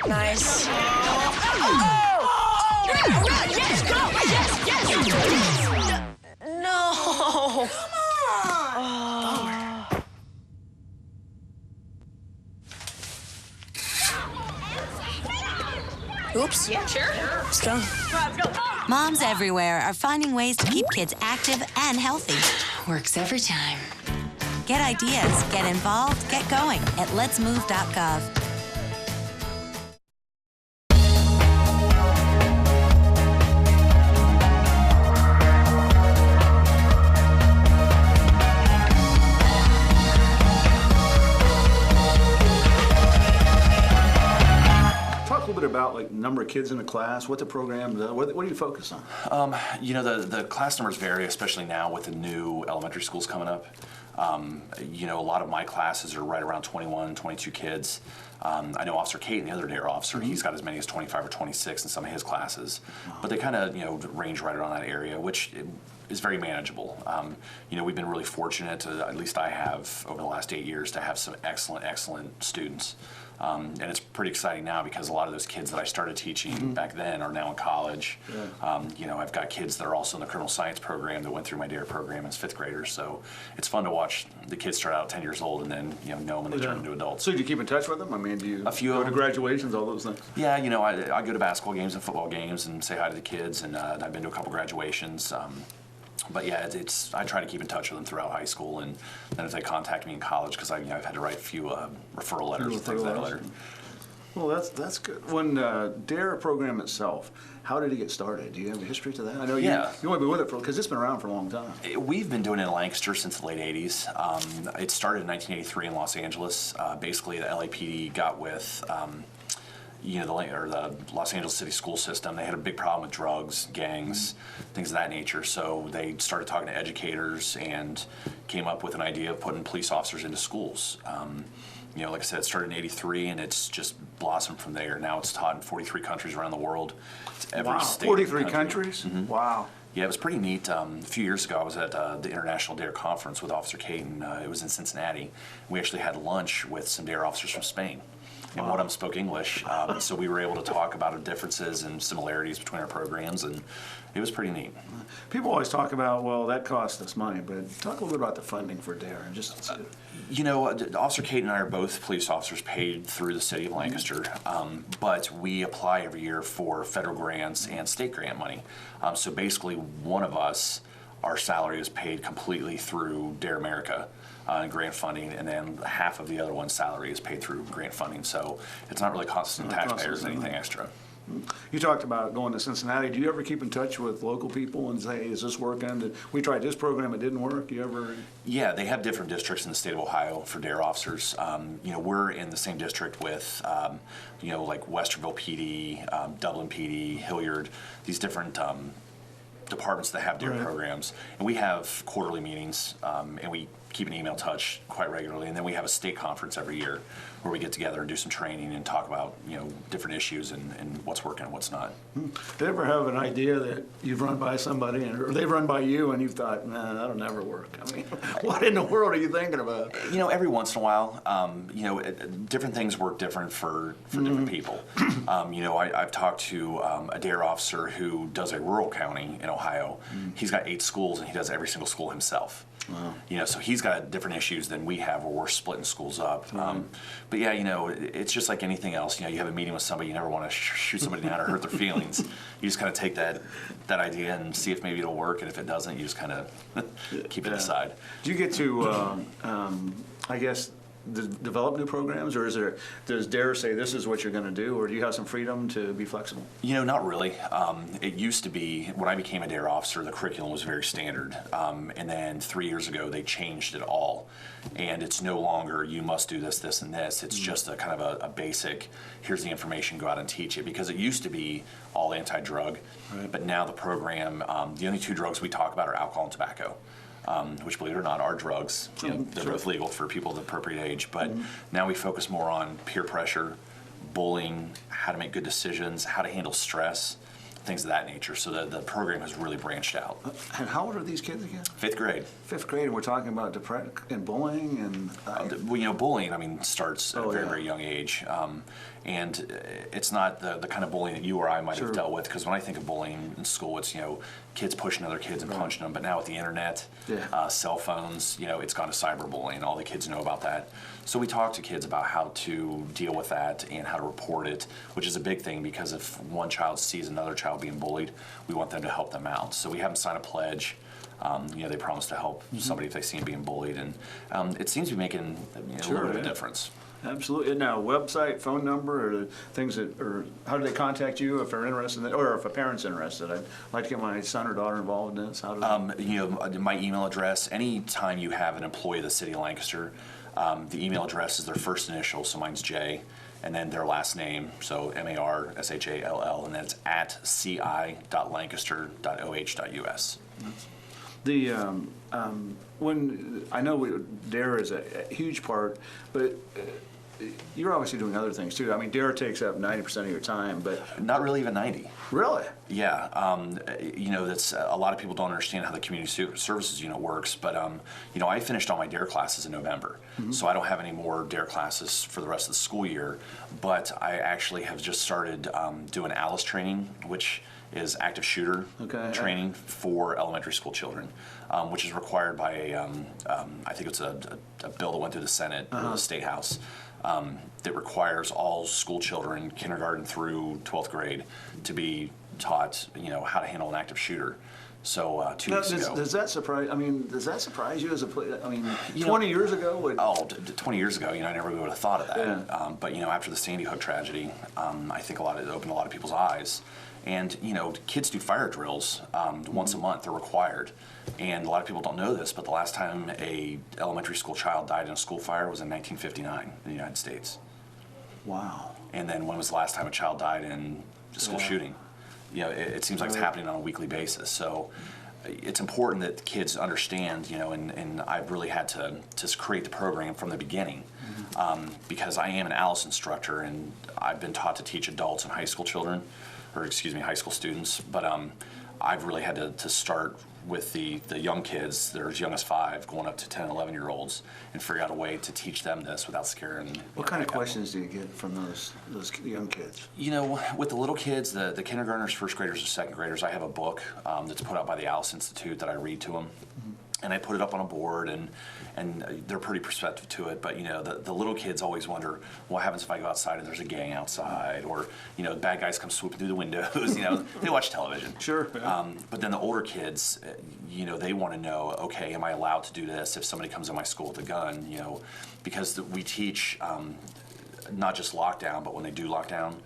Nice. Oh! Run! Yes, go! Yes! No! Come on! Oops. Yeah, sure. Let's go. Moms everywhere are finding ways to keep kids active and healthy. Works every time. Get ideas, get involved, get going at letsmove.gov. Talk a little bit about like number of kids in the class, what the program does, what do you focus on? You know, the class numbers vary, especially now with the new elementary schools coming up. You know, a lot of my classes are right around 21, 22 kids. I know Officer Kate, the other DARE officer, he's got as many as 25 or 26 in some of his classes. But they kind of, you know, range right around that area, which is very manageable. You know, we've been really fortunate to, at least I have, over the last 8 years, to have some excellent students. And it's pretty exciting now because a lot of those kids that I started teaching back then are now in college. Yeah. You know, I've got kids that are also in the criminal science program that went through my DARE program as 5th graders. So it's fun to watch the kids start out at 10 years old and then, you know them when they turn into adults. So do you keep in touch with them? I mean, do you a few go to graduations, all those things? Yeah, you know, I go to basketball games and football games and say hi to the kids, and I've been to a couple graduations. But yeah, I try to keep in touch with them throughout high school, and then if they contact me in college, because I've had to write a few referral letters and things like that. Well, that's good. When DARE program itself, how did it get started? Do you have a history to that? I know you want to be with it because it's been around for a long time. We've been doing it in Lancaster since the late 80s. It started in 1983 in Los Angeles. Basically, the LAPD got with you know, the Los Angeles City school system. They had a big problem with drugs, gangs, things of that nature. So they started talking to educators and came up with an idea of putting police officers into schools. You know, like I said, it started in '83, and it's just blossomed from there. Now it's taught in 43 countries around the world. It's every state. 43 countries? Wow. Yeah, it was pretty neat. A few years ago, I was at the International DARE Conference with Officer Kate, and it was in Cincinnati. We actually had lunch with some DARE officers from Spain. And one of them spoke English, so we were able to talk about the differences and similarities between our programs, and it was pretty neat. People always talk about, well, that cost us money, but talk a little bit about the funding for DARE. You know, Officer Kate and I are both police officers paid through the city of Lancaster, but we apply every year for federal grants and state grant money. So basically, one of us, our salary is paid completely through DARE America. Grant funding, and then half of the other one's salary is paid through grant funding. So it's not really costing taxpayers anything extra. You talked about going to Cincinnati. Do you ever keep in touch with local people and say, hey, is this working? We tried this program, it didn't work. You ever? Yeah, they have different districts in the state of Ohio for DARE officers. You know, we're in the same district with, you know, like Westerville PD, Dublin PD, Hilliard, these different departments that have DARE programs. And we have quarterly meetings, and we keep an email touch quite regularly, and then we have a state conference every year where we get together and do some training and talk about, you know, different issues and what's working and what's not. Did you ever have an idea that you've run by somebody or they've run by you and you've thought, man, that'll never work? I mean, what in the world are you thinking about? You know, every once in a while, you know, different things work different for different people. You know, I've talked to a DARE officer who does a rural county in Ohio. He's got 8 schools and he does every single school himself. Wow. You know, so he's got different issues than we have where we're splitting schools up. But yeah, you know, it's just like anything else. You know, you have a meeting with somebody, you never want to shoot somebody down or hurt their feelings. You just kind of take that idea and see if maybe it'll work, and if it doesn't, you just kind of keep it aside. Do you get to, I guess, develop new programs, or does DARE say this is what you're going to do, or do you have some freedom to be flexible? You know, not really. It used to be, when I became a DARE officer, the curriculum was very standard, and then 3 years ago they changed it all, and it's no longer you must do this, this, and this. It's just a kind of a basic, here's the information, go out and teach it, because it used to be all anti-drug, but now the program, the only 2 drugs we talk about are alcohol and tobacco. Which, believe it or not, are drugs. You know, they're both legal for people of the appropriate age, but now we focus more on peer pressure, bullying, how to make good decisions, how to handle stress, things of that nature. So the program has really branched out. And how old are these kids again? 5th grade. 5th grade, and we're talking about depression and bullying and... Well, you know, bullying, I mean, starts at a very, yeah. very young age. And it's not the kind of bullying that you or I might Sure. have dealt with, because when I think of bullying in school, it's, you know, kids pushing other kids and punching them. But now with the internet, Yeah. cell phones, you know, it's gone to cyberbullying. All the kids know about that. So we talk to kids about how to deal with that and how to report it, which is a big thing, because if one child sees another child being bullied, we want them to help them out. So we have them sign a pledge. You know, they promise to help somebody if they see them being bullied, and it seems to be making, you know, Sure, a little bit of yeah. a difference. Absolutely. And now, website, phone number, or things that, or how do they contact you if they're interested in it, or if a parent's interested? I'd like to get my son or daughter involved in this. How do they? You know, my email address, anytime you have an employee of the city of Lancaster, the email address is their first initial, so mine's J, and then their last name, so MARSHALL, and then it's at ci.lancaster.oh.us. The, when, I know DARE is a huge part, but you're obviously doing other things too. I mean, DARE takes up 90% of your time, but... Not really even 90. Really? Yeah, you know, that's a lot of people don't understand how the community services unit works, but you know, I finished all my DARE classes in November, so I don't have any more DARE classes for the rest of the school year. But I actually have just started doing ALICE training, which is active shooter training for elementary school children, which is required by a, I think it's a bill that went through the Senate or the State House. That requires all school children, kindergarten through 12th grade, to be taught, you know, how to handle an active shooter. So 2 weeks ago. Does that surprise? I mean, does that surprise you as a? I mean, 20 years ago. 20 years ago, you know, I never would have thought of that. Yeah. But you know, after the Sandy Hook tragedy, I think it opened a lot of people's eyes. And you know, kids do fire drills once a month. They're required. And a lot of people don't know this, but the last time a elementary school child died in a school fire was in 1959 in the United States. Wow. And then when was the last time a child died in a school shooting? You know, it seems like it's happening on a weekly basis. So it's important that the kids understand, you know, and I've really had to create the program from the beginning, because I am an ALICE instructor, and I've been taught to teach adults and high school children, or excuse me, high school students, but I've really had to start with the young kids. They're as young as 5, going up to 10 and 11-year-olds, and figure out a way to teach them this without scaring. What kind of questions do you get from those young kids? You know, with the little kids, the kindergartners, first graders, and second graders, I have a book that's put out by the Alice Institute that I read to them. And I put it up on a board, and they're pretty perceptive to it. But you know, the little kids always wonder, what happens if I go outside and there's a gang outside, or you know, bad guys come swooping through the windows. You know, they watch television. Sure. Yeah. But then the older kids, you know, they want to know, okay, am I allowed to do this if somebody comes in my school with a gun? You know, because we teach not just lockdown, but when they do lockdown,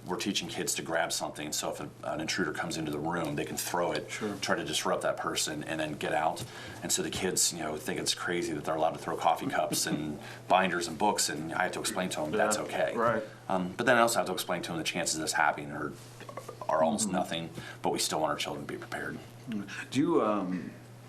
we're teaching kids to grab something, so if an intruder comes into the room, they can throw it, try to disrupt that person, and then get out. And so the kids, you know, think it's crazy that they're allowed to throw coffee cups and binders and books, and I have to explain to them that's okay. Right. But then I also have to explain to them the chances of this happening are almost nothing, but we still want our children to be prepared. Do you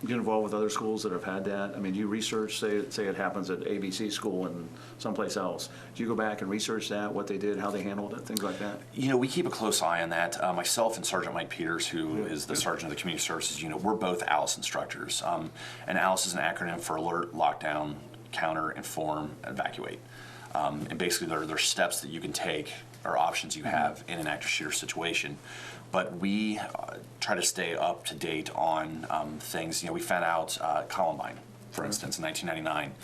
get involved with other schools that have had that? I mean, do you research, say it happens at ABC school and someplace else? Do you go back and research that, what they did, how they handled it, things like that? You know, we keep a close eye on that. Myself and Sergeant Mike Peters, who is the sergeant of the Community Services Unit, we're both ALICE instructors. And ALICE is an acronym for Alert, Lockdown, Counter, Inform, Evacuate. And basically, there are steps that you can take, or options you have in an active shooter situation. But we try to stay up to date on things. You know, we found out Columbine, for instance, in 1999.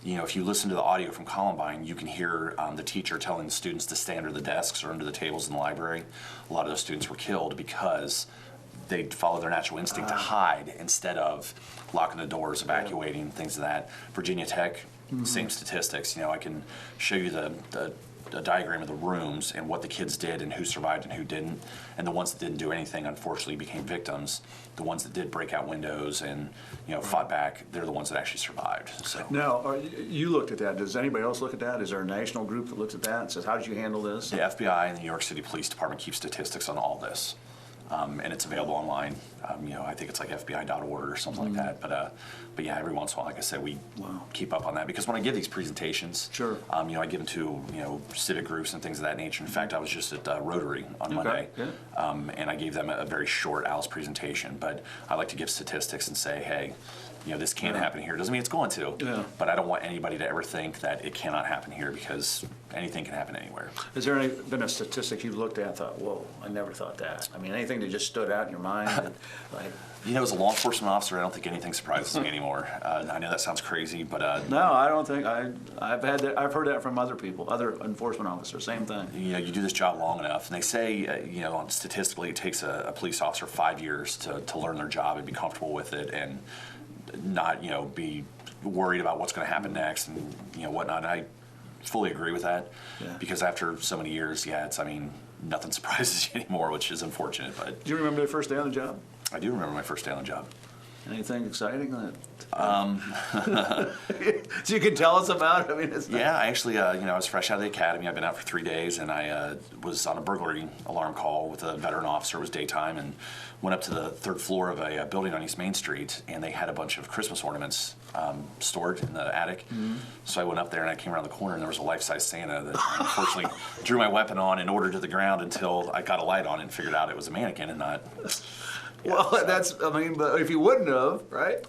You know, if you listen to the audio from Columbine, you can hear the teacher telling the students to stay under the desks or under the tables in the library. A lot of those students were killed because they followed their natural instinct to hide instead of locking the doors, evacuating, things of that. Virginia Tech, same statistics. You know, I can show you a diagram of the rooms and what the kids did and who survived and who didn't. And the ones that didn't do anything, unfortunately, became victims. The ones that did break out windows and, you know, fought back, they're the ones that actually survived. So Now, you looked at that. Does anybody else look at that? Is there a national group that looks at that and says, how did you handle this? the FBI and the New York City Police Department keep statistics on all this. and it's available online. I think it's like FBI.org or something like that. But yeah, every once in a while, like I said, we keep up on that because when I give these presentations, Sure. I give them to civic groups and things of that nature. In fact, I was just at Rotary on Monday, and I gave them a very short Alice presentation. But I like to give statistics and say, hey, this can happen here. Doesn't mean it's going to, but I don't want anybody to ever think that it cannot happen here because anything can happen anywhere. Has there been a statistic you've looked at and thought, whoa, I never thought that? I mean, anything that just stood out in your mind? As a law enforcement officer, I don't think anything surprises me anymore. I know that sounds crazy, but no, I don't think I've heard that from other people, other enforcement officers. Same thing. You do this job long enough, and they say, statistically, it takes a police officer 5 years to learn their job and be comfortable with it, and not be worried about what's going to happen next and whatnot. And I fully agree with that because after so many years, nothing surprises you anymore, which is unfortunate. But do you remember the first day on the job? I do remember my first day on the job. Anything exciting that so you can tell us about? I mean, I actually, I was fresh out of the academy. I've been out for 3 days, and I was on a burglary alarm call with a veteran officer. It was daytime, and went up to the third floor of a building on East Main Street, and they had a bunch of Christmas ornaments stored in the attic. So I went up there, and I came around the corner, and there was a life-size Santa that I unfortunately drew my weapon on and ordered to the ground until I got a light on it and figured out it was a mannequin and not... Well, but if you wouldn't have, right?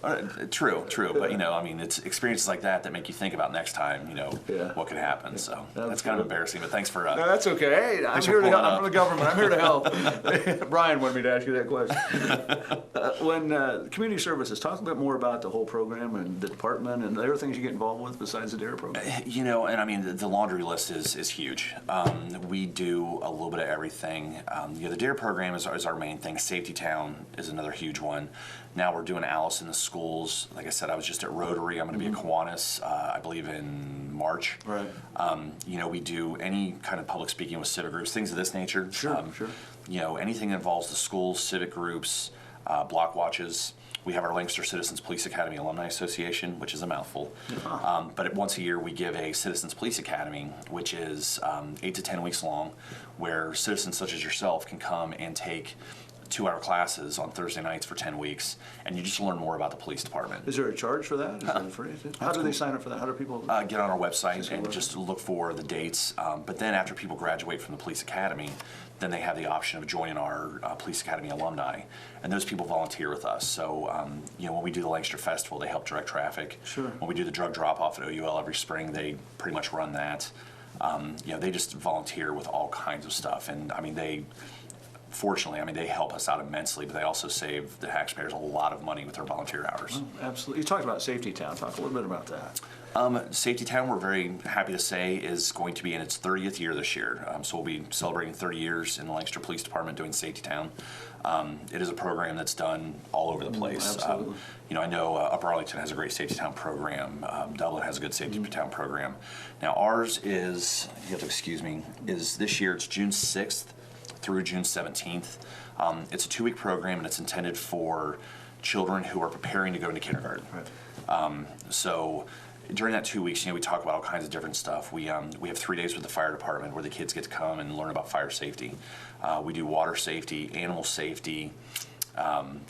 True. But, it's experiences like that make you think about next time, what could happen. So that's kind of embarrassing, but thanks for... No, that's okay. Hey, I'm here to help. I'm from the government. I'm here to help. Brian wanted me to ask you that question. When community services, talk a bit more about the whole program and the department and the other things you get involved with besides the DARE program. The laundry list is huge. We do a little bit of everything. The DARE program is our main thing. Safety Town is another huge one. Now we're doing Alice in the schools. Like I said, I was just at Rotary. I'm going to be at Kiwanis, I believe in March. Right. We do any kind of public speaking with civic groups, things of this nature. Sure. Anything that involves the schools, civic groups, block watches. We have our Lancaster Citizens Police Academy Alumni Association, which is a mouthful. But once a year, we give a Citizens Police Academy, which is 8 to 10 weeks long, where citizens such as yourself can come and take 2-hour classes on Thursday nights for 10 weeks, and you just learn more about the police department. Is there a charge for that? Is it free? How do they sign up for that? How do people... get on our website and just look for the dates. But then after people graduate from the police academy, then they have the option of joining our police academy alumni, and those people volunteer with us. So, when we do the Lancaster Festival, they help direct traffic. Sure. When we do the drug drop-off at OUL every spring, they pretty much run that. They just volunteer with all kinds of stuff, and fortunately, they help us out immensely, but they also save the taxpayers a lot of money with their volunteer hours. Oh, absolutely. You talked about Safety Town. Talk a little bit about that. Safety Town, we're very happy to say, is going to be in its 30th year this year. So we'll be celebrating 30 years in the Lancaster Police Department doing Safety Town. It is a program that's done all over the place. Absolutely. I know Upper Arlington has a great Safety Town program. Dublin has a good Safety Town program. Now ours is, you have to excuse me, is this year, it's June 6th through June 17th. It's a 2-week program, and it's intended for children who are preparing to go into kindergarten. Right. So during that 2 weeks, we talk about all kinds of different stuff. We have 3 days with the fire department where the kids get to come and learn about fire safety. We do water safety, animal safety,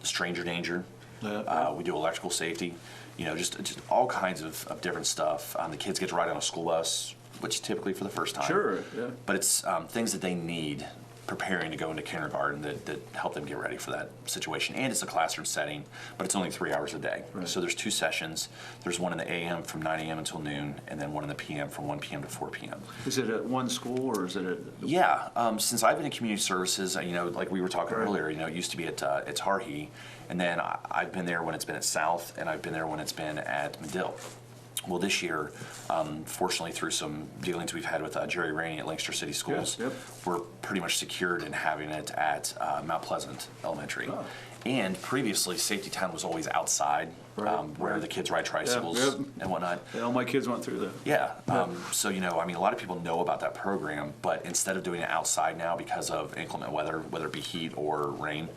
stranger danger. We do electrical safety. Just all kinds of different stuff. The kids get to ride on a school bus, which typically for the first time. Sure, yeah. But it's things that they need preparing to go into kindergarten that help them get ready for that situation. And it's a classroom setting, but it's only 3 hours a day. Right. So there's 2 sessions. There's one in the AM from 9 a.m. until noon, and then one in the PM from 1 p.m. to 4 p.m. Is it at one school, or is it at... Yeah. Since I've been in community services, like we were talking earlier, it used to be at Tarhee, and then I've been there when it's been at South, and I've been there when it's been at Medill. Well, this year, fortunately, through some dealings we've had with Jerry Rainey at Lancaster City Schools, we're pretty much secured in having it at Mount Pleasant Elementary. Oh. And previously, Safety Town was always outside, where the kids ride tricycles and whatnot. Yeah, all my kids went through that. Yeah. So, a lot of people know about that program, but instead of doing it outside now because of inclement weather, whether it be heat or rain,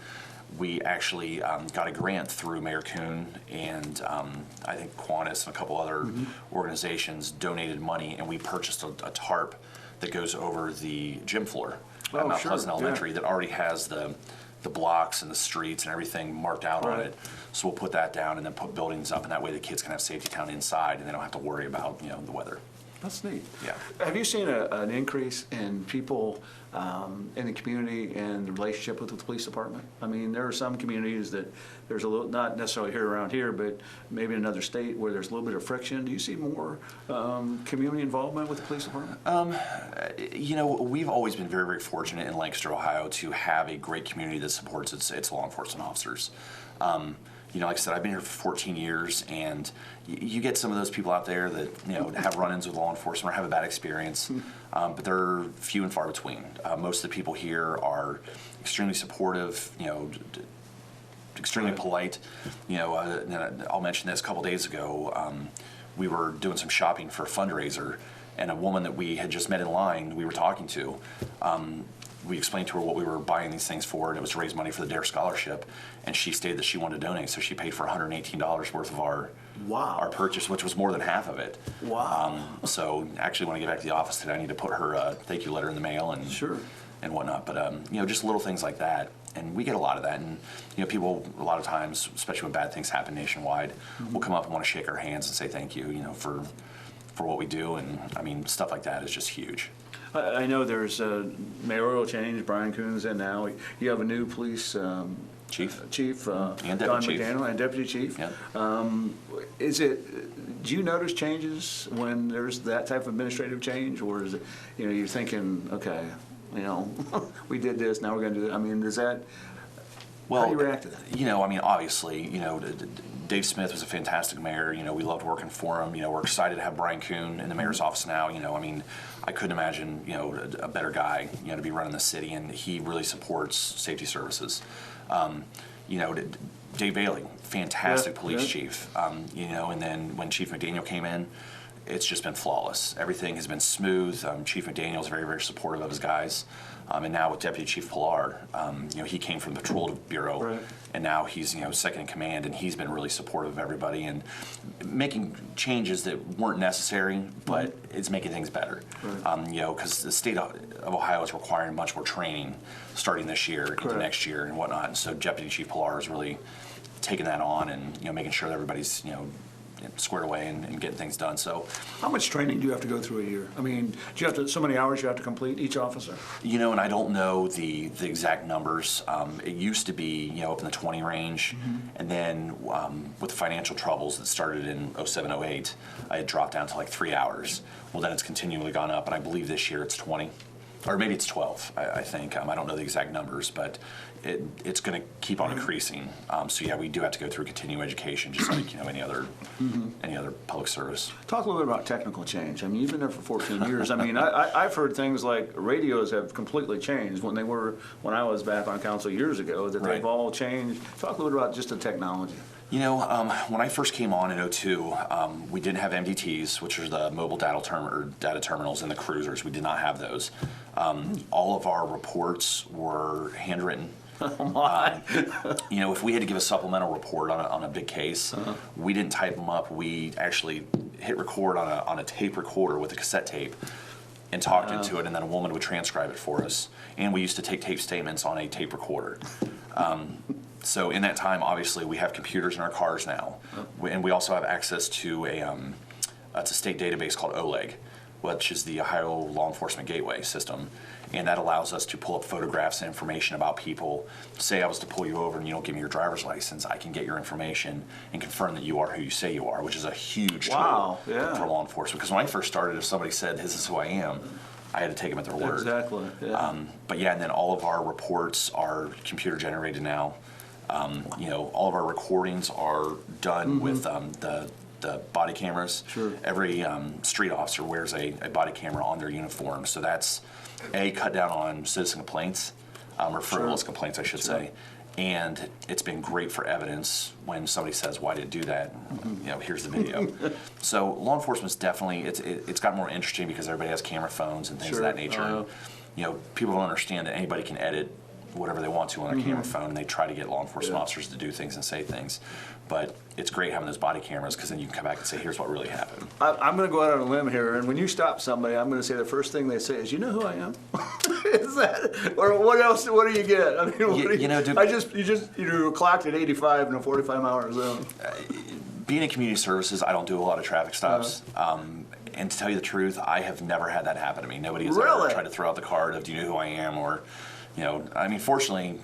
we actually got a grant through Mayor Kuhn and I think Kiwanis and a couple other organizations donated money, and we purchased a tarp that goes over the gym floor at Mount Pleasant Elementary that already has the the blocks and the streets and everything marked out on Right. it. So we'll put that down and then put buildings up, and that way the kids can have Safety Town inside, and they don't have to worry about, you know, the weather. That's neat. Yeah. Have you seen an increase in people in the community and the relationship with the police department? I mean, there are some communities that there's a little, not necessarily here around here, but maybe in another state where there's a little bit of friction. Do you see more community involvement with the police department? You know, we've always been very, very fortunate in Lancaster, Ohio, to have a great community that supports its law enforcement officers. You know, like I said, I've been here for 14 years, and you get some of those people out there that, you know, have run-ins with law enforcement or have a bad experience, but they're few and far between. Most of the people here are extremely supportive, you know, extremely polite. You know, I'll mention this, a couple days ago, we were doing some shopping for a fundraiser, and a woman that we had just met in line, we were talking to, we explained to her what we were buying these things for, and it was to raise money for the DARE scholarship, and she stated that she wanted to donate, so she paid for $118 worth of our purchase, which was more than half of it. Wow. So actually, when I get back to the office today, I need to put her a thank you letter in the mail and Sure. and whatnot. But you know, just little things like that, and we get a lot of that. And you know, people a lot of times, especially when bad things happen nationwide, will come up and want to shake our hands and say thank you, you know, for what we do. And I mean, stuff like that is just huge. I know there's a mayoral change. Brian Coon's in now. You have a new police Chief. Don And Deputy Chief. McDaniel, and Deputy Chief. Yeah. Do you notice changes when there's that type of administrative change, or is it, you know, you're thinking, okay, you know, we did this, now we're going to do that? I mean, does that? Well, how do you react to that? You know, I mean, obviously, you know, Dave Smith was a fantastic mayor. You know, we loved working for him. You know, we're excited to have Brian Coon in the mayor's office now. You know, I mean, I couldn't imagine, you know, a better guy, you know, to be running the city, and he really supports safety services. You know, Dave Bailey, fantastic police chief. You know, and then when Chief McDaniel came in, it's just been flawless. Everything has been smooth. Chief McDaniel is very, very supportive of his guys. And now with Deputy Chief Pilar, you know, he came from the Patrol Bureau, Right. and now he's, you know, second in command, and he's been really supportive of everybody and making changes that weren't necessary, but it's making things better. Right. You know, because the state of Ohio is requiring much more training starting this year into Correct. next year and whatnot, and so Deputy Chief Pilar is really taking that on and, you know, making sure that everybody's, you know, squared away and getting things done. So, How much training do you have to go through a year? I mean, do you have to, so many hours you have to complete, each officer? you know, and I don't know the exact numbers. It used to be, you know, up in the 20 range, and then with the financial troubles that started in 07, 08, I had dropped down to like 3 hours. Well, then it's continually gone up, and I believe this year it's 20. Or maybe it's 12, I think. I don't know the exact numbers, but it's going to keep on increasing. So yeah, we do have to go through continuing education, just like, you know, any other public service. Talk a little bit about technical change. I mean, you've been there for 14 years. I mean, I've heard things like radios have completely changed when I was back on council years ago, that Right. they've all changed. Talk a little bit about just the technology. You know, when I first came on in 02, we didn't have MDTs, which are the mobile data terminals in the cruisers. We did not have those. All of our reports were handwritten. Oh my. You know, if we had to give a supplemental report on a big case, we didn't type them up. We actually hit record on a tape recorder with a cassette tape and talked into it, and then a woman would transcribe it for us. And we used to take tape statements on a tape recorder. So in that time, obviously, we have computers in our cars now, and we also have access to it's a state database called OLEG, which is the Ohio Law Enforcement Gateway System, and that allows us to pull up photographs and information about people. Say I was to pull you over and you don't give me your driver's license, I can get your information and confirm that you are who you say you are, which is a huge Wow, tool yeah. for law enforcement. Because when I first started, if somebody said, "This is who I am," I had to take them at their word. Exactly. Yeah. But yeah, and then all of our reports are computer generated now. You know, all of our recordings are done with the body cameras. Sure. Every street officer wears a body camera on their uniform, so that's cut down on citizen complaints, or frivolous complaints, I should say. And it's been great for evidence when somebody says, "Why did it do that?" You know, here's the video. So law enforcement's definitely it's got more interesting because everybody has camera phones and things Sure. of that nature. And, you know, people don't understand that anybody can edit whatever they want to on their camera phone, and they try to get law enforcement officers to do things and say things. But it's great having those body cameras, because then you can come back and say, here's what really happened. I'm going to go out on a limb here, and when you stop somebody, I'm going to say the first thing they say is, "You know who I am?" Is that, or what else? What do you get? I mean, you clocked at 85 in a 45-hour zone. Being in community services, I don't do a lot of traffic stops. And to tell you the truth, I have never had that happen to me. Nobody has ever tried to throw out the card of, "Do you know who I am?" Or, I mean, fortunately,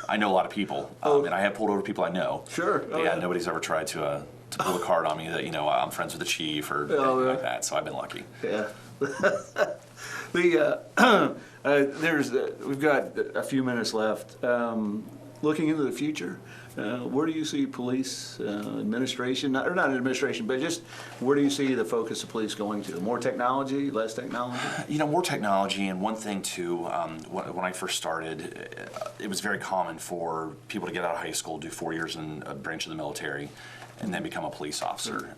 I know a lot of people, and I have pulled over people I know. Sure. But nobody's ever tried to pull the card on me that, I'm friends with the chief or anything like that. So I've been lucky. Yeah. We've got a few minutes left. Looking into the future, where do you see police administration, not administration, but just where do you see the focus of police going to? More technology, less technology? More technology, and one thing too, when I first started, it was very common for people to get out of high school, do 4 years in a branch of the military, and then become a police officer.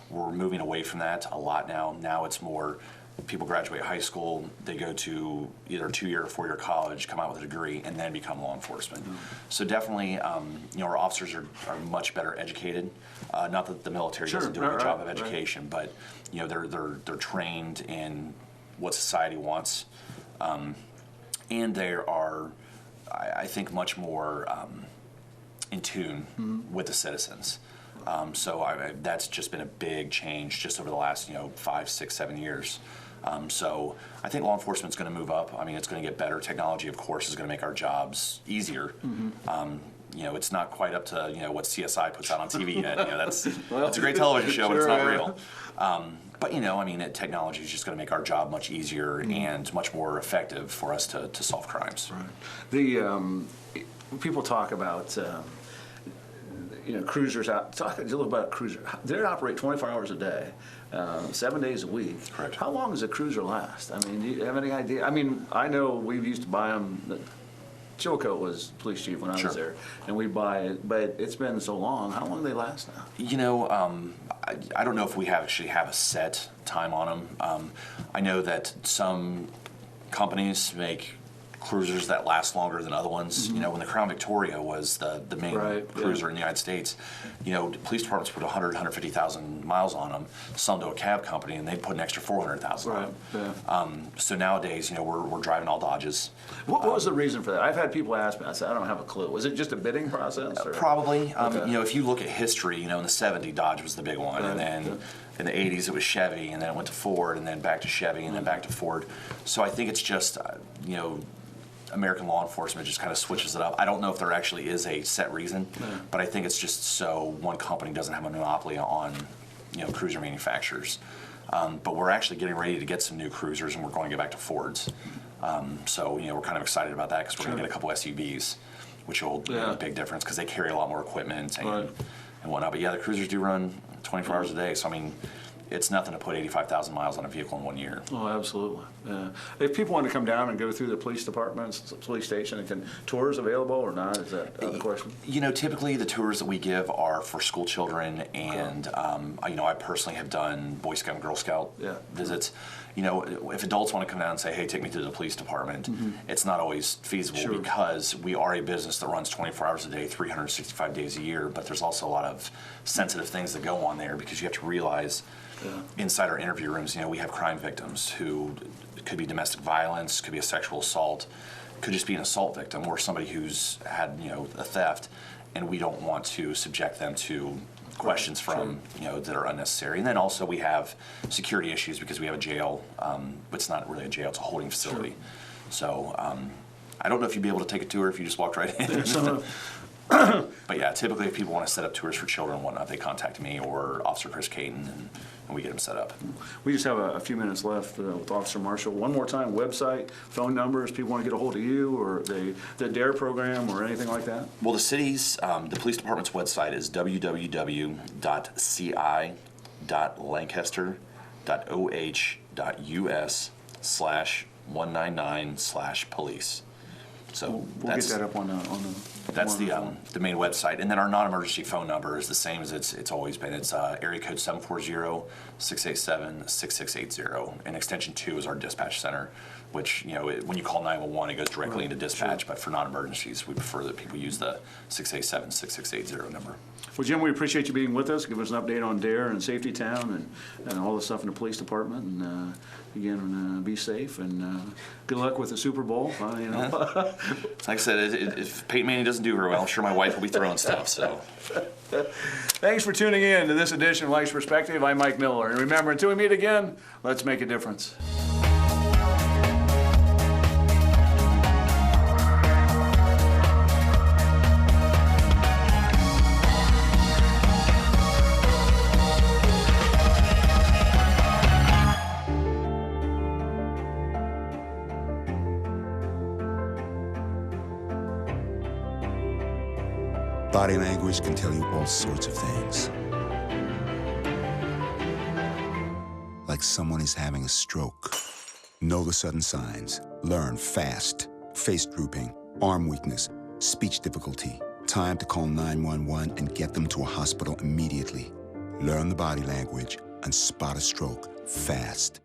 We're moving away from that a lot now. Now it's more people graduate high school, they go to either a 2-year or 4-year college, come out with a degree, and then become law enforcement. So definitely, our officers are much better educated. Not that the military doesn't do a good job of education, but they're trained in what society wants, and they are, I think, much more in tune with the citizens. So that's just been a big change just over the last 5, 6, 7 years. So I think law enforcement's going to move up. I mean, it's going to get better. Technology, of course, is going to make our jobs easier. It's not quite up to what CSI puts out on TV yet. That's a great television show, but it's not real. But technology is just going to make our job much easier and much more effective for us to solve crimes. Right. The people talk about. Cruisers out. Talk a little about a cruiser. They operate 24 hours a day, 7 days a week. Correct. How long does a cruiser last? I mean, do you have any idea? I mean, I know we used to buy them. Chilcote was police chief when I was there, and we buy it. But it's been so long. How long do they last now? I don't know if we actually have a set time on them. I know that some companies make cruisers that last longer than other ones. When the Crown Victoria was the main cruiser in the United States, police departments put 150,000 miles on them, sell them to a cab company, and they'd put an extra 400,000 on them. So nowadays, we're driving all Dodges. What was the reason for that? I've had people ask me. I said, I don't have a clue. Was it just a bidding process? Or? Probably. If you look at history, in the 70s, Dodge was the big one, and then in the 80s it was Chevy, and then it went to Ford, and then back to Chevy, and then back to Ford. So I think it's just, American law enforcement just kind of switches it up. I don't know if there actually is a set reason, but I think it's just so one company doesn't have a monopoly on, cruiser manufacturers. But we're actually getting ready to get some new cruisers, and we're going to get back to Fords. So we're kind of excited about that because we're going to get a couple SUVs, which will make a big difference because they carry a lot more equipment and whatnot. But the cruisers do run 24 hours a day. So I mean, it's nothing to put 85,000 miles on a vehicle in 1 year. Oh, absolutely. If people want to come down and go through the police departments, police station, tours available or not? Is that the question? Typically the tours that we give are for school children, and I personally have done Boy Scout and Girl Scout visits. If adults want to come down and say, "Hey, take me to the police department," it's not always feasible because we are a business that runs 24 hours a day, 365 days a year. But there's also a lot of sensitive things that go on there because you have to realize. Inside our interview rooms, we have crime victims who could be domestic violence, could be a sexual assault, could just be an assault victim, or somebody who's had, a theft, and we don't want to subject them to questions from, that are unnecessary. And then also we have security issues because we have a jail, but it's not really a jail, it's a holding facility. So I don't know if you'd be able to take a tour if you just walked right in. But typically if people want to set up tours for children and whatnot, they contact me or Officer Chris Caton, and we get them set up. We just have a few minutes left with Officer Marshall. One more time, website, phone numbers, people want to get a hold of you or the DARE program or anything like that? Well, the police department's website is www.ci.lancaster.oh.us/199/police. So we'll get that up on the that's the main website. And then our non-emergency phone number is the same as it's always been. It's area code 740-687-6680. And extension 2 is our dispatch center. which, when you call 911, it goes directly into dispatch, but for non-emergencies, we prefer that people use the 687-6680 number. Well, Jim, we appreciate you being with us. Give us an update on DARE and Safety Town and all the stuff in the police department. And again, be safe and good luck with the Super Bowl. Like I said, if Peyton Manning doesn't do very well, I'm sure my wife will be throwing stuff. So, thanks for tuning in to this edition of Life's Perspective. I'm Mike Miller, and remember, until we meet again, let's make a difference. Body language can tell you all sorts of things. Like someone is having a stroke. Know the sudden signs. Learn fast. Face drooping, arm weakness, speech difficulty. Time to call 911 and get them to a hospital immediately. Learn the body language and spot a stroke fast.